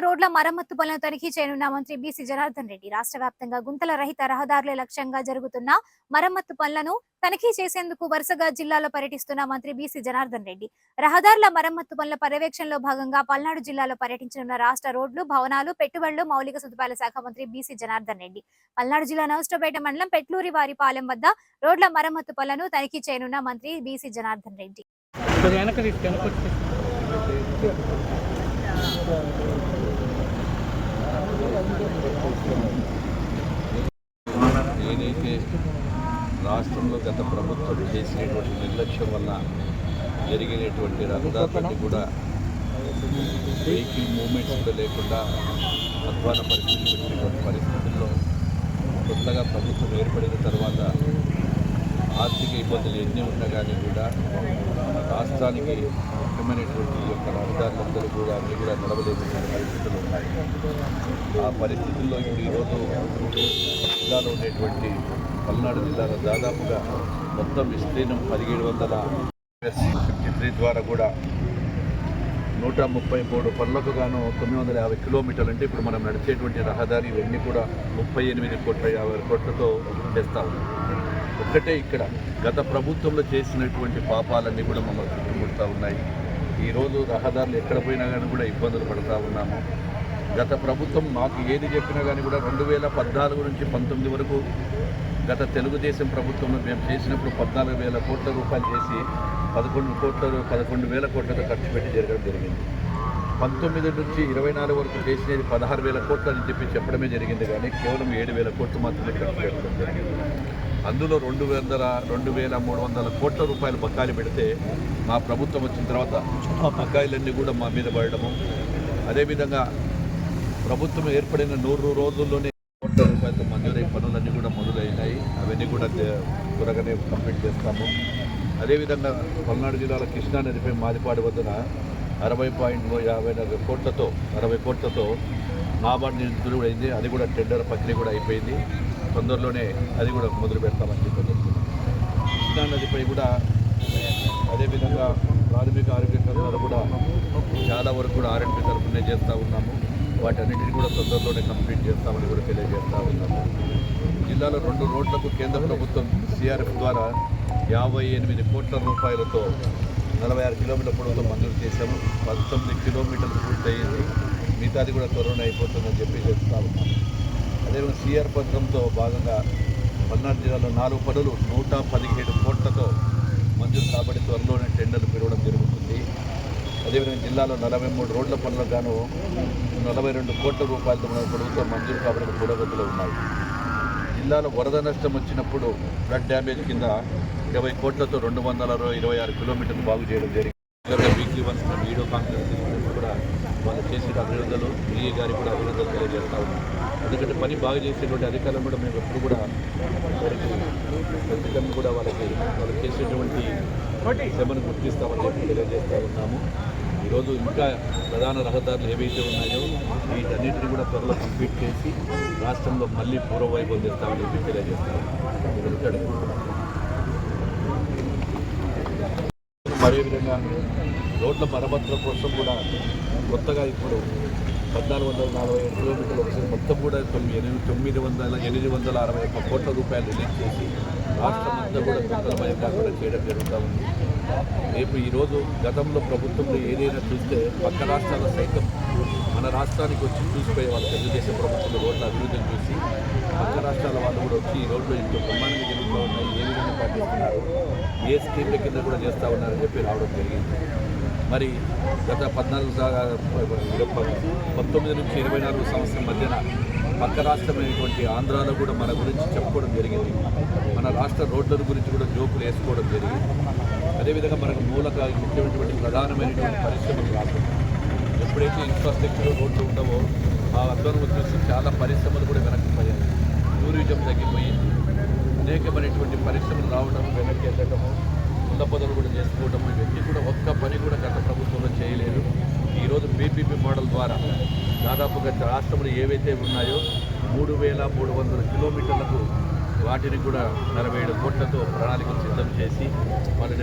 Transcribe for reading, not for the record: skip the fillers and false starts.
రోడ్ల మరమ్మత్తు పనులను తనిఖీ చేయనున్న మంత్రి బీసీ జనార్దన్ రెడ్డి రాష్ట్ర వ్యాప్తంగా గుంతల రహిత రహదారుల లక్ష్యంగా జరుగుతున్న మరమ్మత్తు పనులను తనిఖీ చేసేందుకు వరుసగా జిల్లాలో పర్యటిస్తున్న మంత్రి బీసీ జనార్దన్ రెడ్డి రహదారుల మరమ్మత్తు పనుల పర్యవేక్షణలో భాగంగా పల్నాడు జిల్లాలో పర్యటించనున్న రాష్ట్ర రోడ్లు భవనాలు పెట్టుబడులు మౌలిక సదుపాయాల శాఖ మంత్రి బీసీ జనార్దన్ రెడ్డి పల్నాడు జిల్లా నవస్టపేట మండలం పెట్లూరి వారిపాలెం వద్ద రోడ్ల మరమ్మత్తు పనులను తనిఖీ చేయనున్న మంత్రి బీసీ జనార్దన్ రెడ్డి. ఏదైతే రాష్ట్రంలో గత ప్రభుత్వం చేసినటువంటి నిర్లక్ష్యం వల్ల జరిగినటువంటి రహదారులన్నీ కూడా వెహికల్ మూమెంట్స్ కూడా లేకుండా అధ్వాన పరిస్థితి వచ్చినటువంటి పరిస్థితుల్లో కొత్తగా ప్రభుత్వం ఏర్పడిన తర్వాత ఆర్థిక ఇబ్బందులు ఎన్ని ఉన్నా కానీ కూడా రాష్ట్రానికి ముఖ్యమైనటువంటి యొక్క రహదారులందరూ కూడా అన్ని కూడా నడవలేని పరిస్థితులు ఉన్నాయి. ఆ పరిస్థితుల్లో ఇప్పుడు ఈరోజు జిల్లాలో ఉండేటువంటి పల్నాడు జిల్లాలో దాదాపుగా మొత్తం విస్తీర్ణం 1753 ద్వారా కూడా 133 పనులకు గాను 950 కిలోమీటర్లు అంటే ఇప్పుడు మనం నడిచేటువంటి రహదారి ఇవన్నీ కూడా 38,50 కోట్లతో చేస్తా ఉన్నాం. ఒక్కటే ఇక్కడ గత ప్రభుత్వంలో చేసినటువంటి పాపాలన్నీ కూడా మమ్మల్ని చుట్టుముడుతూ ఉన్నాయి. ఈరోజు రహదారులు ఎక్కడ పోయినా కానీ కూడా ఇబ్బందులు పడుతూ ఉన్నాము. గత ప్రభుత్వం మాకు ఏది చెప్పినా కానీ కూడా 2014 నుంచి 19 వరకు గత తెలుగుదేశం ప్రభుత్వంలో మేము చేసినప్పుడు 14,000 కోట్ల రూపాయలు చేసి 11,000 కోట్లతో ఖర్చు పెట్టి జరగడం జరిగింది. 19 నుంచి 24 వరకు చేసినది 16,000 కోట్లు అని చెప్పి చెప్పడమే జరిగింది, కానీ కేవలం 7,000 కోట్లు మాత్రమే ఖర్చు పెట్టడం జరిగింది. అందులో 2,300 కోట్ల రూపాయలు బకాయిలు పెడితే మా ప్రభుత్వం వచ్చిన తర్వాత ఆ బకాయిలన్నీ కూడా మా మీద పడడము, అదేవిధంగా ప్రభుత్వం ఏర్పడిన 100 రోజుల్లోనే కోట్ల రూపాయలతో మంజూరై పనులన్నీ కూడా మొదలైనాయి. అవన్నీ కూడా త్వరగానే కంప్లీట్ చేస్తాము. అదేవిధంగా పల్నాడు జిల్లాలో కృష్ణానదిపై మాదిపాడు వద్దన 60,54 కోట్లతో నాబార్డు నిధులు కూడా అయింది. అది కూడా టెండర్ ప్రక్రియ కూడా అయిపోయింది. తొందరలోనే అది కూడా మొదలు పెడతామని చెప్పి కృష్ణానదిపై కూడా అదేవిధంగా ప్రాథమిక ఆరోగ్య కేంద్రాలు కూడా చాలా వరకు కూడా ఆర్ఎండ్బి తరఫునే చేస్తూ ఉన్నాము. వాటన్నిటిని కూడా తొందరలోనే కంప్లీట్ చేస్తామని కూడా తెలియజేస్తూ ఉన్నాము. జిల్లాలో 2 రోడ్లకు కేంద్ర ప్రభుత్వం సిఆర్ఎఫ్ ద్వారా 58 కోట్ల రూపాయలతో 46 కిలోమీటర్ల పొడవుతో మంజూరు చేశాము. 19 కిలోమీటర్లు పూర్తయింది. మిగతాది కూడా త్వరలో అయిపోతుందని చెప్పి చెప్తా ఉన్నాము. అదేవిధంగా సిఆర్ పథకంతో భాగంగా పల్నాడు జిల్లాలో 4 పనులు 117 కోట్లతో మంజూరు కాబట్టి త్వరలోనే టెండర్లు పెరగడం జరుగుతుంది. అదేవిధంగా జిల్లాలో 43 రోడ్ల పనులకు గాను 42 కోట్ల రూపాయలతో పొడవుతో మంజూరు కాబట్టి పురోగతిలో ఉన్నాయి. జిల్లాలో వరద నష్టం వచ్చినప్పుడు ఫ్లడ్ డ్యామేజ్ కింద 20 కోట్లతో 226 కిలోమీటర్లు బాగు చేయడం జరిగింది. వీక్లీ వన్స్ వీడియో కాన్ఫరెన్స్ కూడా వాళ్ళు చేసిన అభివృద్ధులు ఈఏ గారికి కూడా అభివృద్ధులు తెలియజేస్తూ ఉన్నాం. ఎందుకంటే పని బాగా చేసేటువంటి అధికారులు కూడా మేము ఎప్పుడు కూడా వారికి ఖచ్చితంగా కూడా వాళ్ళు చేసేటువంటి శ్రమను గుర్తిస్తామని చెప్పి తెలియజేస్తూ ఉన్నాము. ఈరోజు ఇంకా ప్రధాన రహదారులు ఏవైతే ఉన్నాయో వీటన్నిటిని కూడా త్వరలో కంప్లీట్ చేసి రాష్ట్రంలో మళ్ళీ పూర్వవైభవం తెస్తామని చెప్పి తెలియజేస్తాము. అదేవిధంగా రోడ్ల మరమ్మతుల కోసం కూడా కొత్తగా ఇప్పుడు 1,447 కిలోమీటర్లు వస్తుంది. మొత్తం కూడా 861 కోట్ల రూపాయలు రిలీజ్ చేసి రాష్ట్రం అంతా కూడా గుంతలమయం కాకుండా చేయడం జరుగుతూ ఉంది. రేపు ఈరోజు గతంలో ప్రభుత్వంలో ఏదైనా చూస్తే పక్క రాష్ట్రాల సైతం మన రాష్ట్రానికి వచ్చి చూసిపోయే వాళ్ళు తెలుగుదేశం ప్రభుత్వంలో రోడ్ల అభివృద్ధిని చూసి పక్క రాష్ట్రాల వాళ్ళు కూడా వచ్చి ఈ రోడ్లు ఇంత బ్రహ్మాండంగా జరుగుతూ ఉన్నాయి, ఏ విధంగా పాటిస్తున్నారు, ఏ స్కీమ్ల కింద కూడా చేస్తూ ఉన్నారని చెప్పి రావడం జరిగింది. మరి గత 19 నుంచి 24 సంవత్సరం మధ్యన పక్క రాష్ట్రమైనటువంటి ఆంధ్రాలో కూడా మన గురించి చెప్పుకోవడం జరిగింది. మన రాష్ట్ర రోడ్ల గురించి కూడా జోకులు వేసుకోవడం జరిగింది. అదేవిధంగా మనకు ముఖ్యమైనటువంటి ప్రధానమైనటువంటి పరిశ్రమలు రాకుండా ఎప్పుడైతే ఇన్ఫ్రాస్ట్రక్చర్ రోడ్లు ఉండవో ఆ అర్థం వచ్చేసి చాలా పరిశ్రమలు కూడా వెనక్కిపోయాయి. టూరిజం తగ్గిపోయింది. అనేకమైనటువంటి పరిశ్రమలు రావడం, వెనక్కి వెళ్ళడము, ఉన్న పనులు కూడా చేసుకోవడం, ఇవన్నీ కూడా ఒక్క పని కూడా గత ప్రభుత్వంలో చేయలేదు. ఈరోజు పీపీపీ మోడల్ ద్వారా దాదాపుగా రాష్ట్రంలో ఏవైతే ఉన్నాయో 3,300 కిలోమీటర్లకు వాటిని కూడా 47 కోట్లతో ప్రణాళికలు సిద్ధం చేసి వాళ్ళని